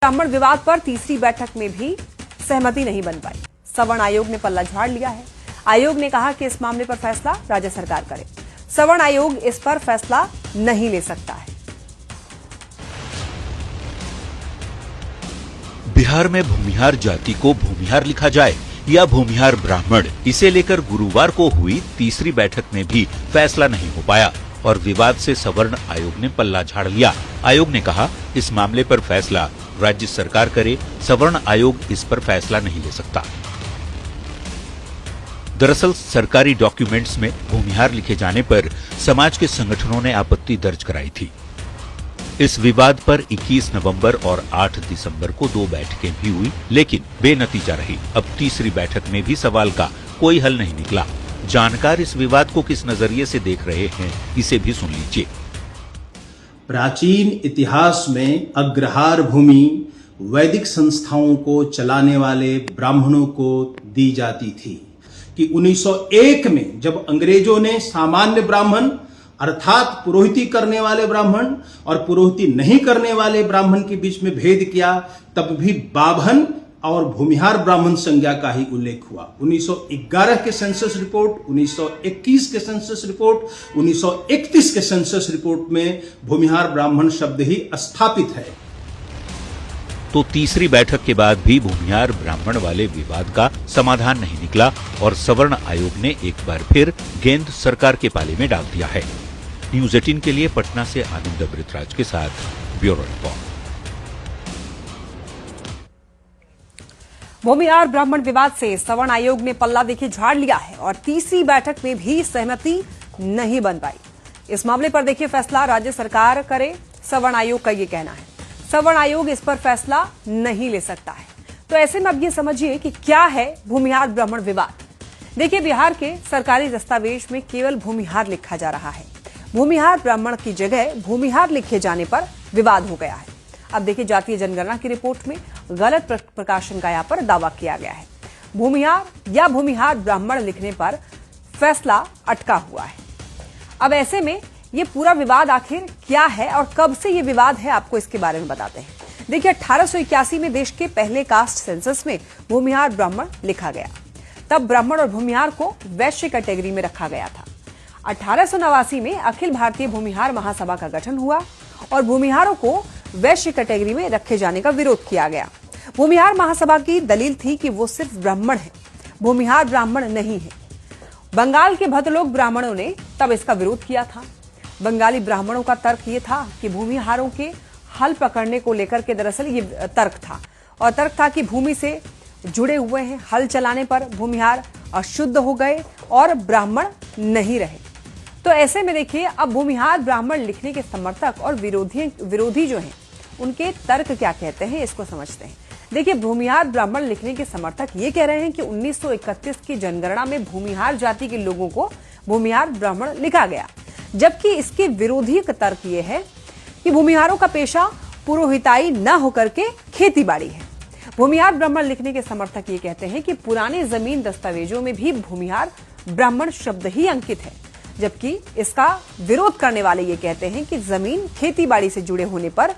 ब्राह्मण विवाद पर तीसरी बैठक में भी सहमति नहीं बन पाई। सवर्ण आयोग ने पल्ला झाड़ लिया है। आयोग ने कहा कि इस मामले पर फैसला राज्य सरकार करे। सवर्ण आयोग इस पर फैसला नहीं ले सकता है। बिहार में भूमिहार जाति को भूमिहार लिखा जाए या भूमिहार ब्राह्मण, इसे लेकर गुरुवार को हुई तीसरी बैठक में भी फैसला नहीं हो पाया और विवाद से सवर्ण आयोग ने पल्ला झाड़ लिया। आयोग ने कहा इस मामले पर फैसला राज्य सरकार करे, सवर्ण आयोग इस पर फैसला नहीं ले सकता। दरअसल सरकारी डॉक्यूमेंट्स में भूमिहार लिखे जाने पर समाज के संगठनों ने आपत्ति दर्ज कराई थी। इस विवाद पर 21 नवंबर और 8 दिसंबर को 2 बैठकें भी हुई, लेकिन बेनतीजा रही। अब तीसरी बैठक में भी सवाल का कोई हल नहीं निकला। जानकार इस विवाद को किस नजरिए से देख रहे हैं, इसे भी सुन लीजिए। प्राचीन इतिहास में अग्रहार भूमि वैदिक संस्थाओं को चलाने वाले ब्राह्मणों को दी जाती थी कि 1901 में जब अंग्रेजों ने सामान्य ब्राह्मण अर्थात पुरोहिती करने वाले ब्राह्मण और पुरोहिती नहीं करने वाले ब्राह्मण के बीच में भेद किया, तब भी बाभन और भूमिहार ब्राह्मण संज्ञा का ही उल्लेख हुआ। 1911 के सेंसस रिपोर्ट, 1921 के सेंसस रिपोर्ट, 1931 के सेंसस रिपोर्ट में भूमिहार ब्राह्मण शब्द ही स्थापित है। तो तीसरी बैठक के बाद भी भूमिहार ब्राह्मण वाले विवाद का समाधान नहीं निकला और सवर्ण आयोग ने एक बार फिर गेंद सरकार के पाले में डाल दिया है। न्यूज 18 के लिए पटना से आनंद अमृतराज के साथ ब्यूरो रिपोर्ट। भूमिहार ब्राह्मण विवाद से सवर्ण आयोग ने पल्ला देखिए झाड़ लिया है और तीसरी बैठक में भी सहमति नहीं बन पाई। इस मामले पर देखिए फैसला राज्य सरकार करे, सवर्ण आयोग का ये कहना है। सवर्ण आयोग इस पर फैसला नहीं ले सकता है। तो ऐसे में अब ये समझिए कि क्या है भूमिहार ब्राह्मण विवाद। देखिए बिहार के सरकारी दस्तावेज में केवल भूमिहार लिखा जा रहा है। भूमिहार ब्राह्मण की जगह भूमिहार लिखे जाने पर विवाद हो गया है। अब देखिए जातीय जनगणना की रिपोर्ट में गलत प्रकाशन का यहाँ पर दावा किया गया है। भूमिहार या भूमिहार ब्राह्मण लिखने पर फैसला अटका हुआ है। अब ऐसे में ये पूरा विवाद आखिर क्या है और कब से ये विवाद है, आपको इसके बारे में बताते हैं। देखिए 1881 में देश के पहले कास्ट सेंसस में भूमिहार ब्राह्मण लिखा गया। तब ब्राह्मण और भूमिहार को वैश्य कैटेगरी में रखा गया था। 1889 में अखिल भारतीय भूमिहार महासभा का गठन हुआ और भूमिहारों को वैश्य कैटेगरी में रखे जाने का विरोध किया गया। भूमिहार महासभा की दलील थी कि वो सिर्फ ब्राह्मण है, भूमिहार ब्राह्मण नहीं है। बंगाल के भद्रलोक ब्राह्मणों ने तब इसका विरोध किया था। बंगाली ब्राह्मणों का तर्क ये था कि भूमिहारों के हल पकड़ने को लेकर के दरअसल ये तर्क था और तर्क था कि भूमि से जुड़े हुए हैं, हल चलाने पर भूमिहार अशुद्ध हो गए और ब्राह्मण नहीं रहे। तो ऐसे में देखिए अब भूमिहार ब्राह्मण लिखने के समर्थक और विरोधी जो हैं उनके तर्क क्या कहते हैं, इसको समझते हैं। देखिए भूमिहार ब्राह्मण लिखने के समर्थक ये कह रहे हैं कि 1931 की जनगणना में भूमिहार जाति के लोगों को भूमिहार ब्राह्मण लिखा गया, जबकि इसके विरोधी का तर्क ये है कि भूमिहारों का पेशा पुरोहिताई न होकर के खेती बाड़ी है। भूमिहार ब्राह्मण लिखने के समर्थक ये कहते हैं कि पुराने जमीन दस्तावेजों में भी भूमिहार ब्राह्मण शब्द ही अंकित है, जबकि इसका विरोध करने वाले ये कहते हैं कि जमीन खेती बाड़ी से जुड़े होने पर